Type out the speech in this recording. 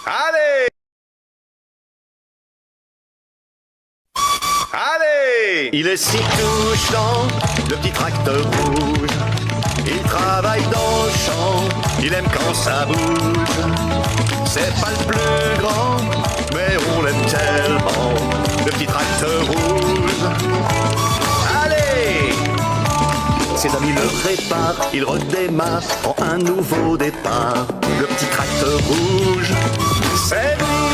Allez! Allez! Il est si touchant, le petit tracteur rouge. Il travaille dans le champ, il aime quand ça bouge. C'est pas le plus grand, mais on l'aime tellement, le petit tracteur rouge. Allez! Ses amis le réparent, il redémarre, prend un nouveau départ. Le petit tracteur rouge, c'est lui.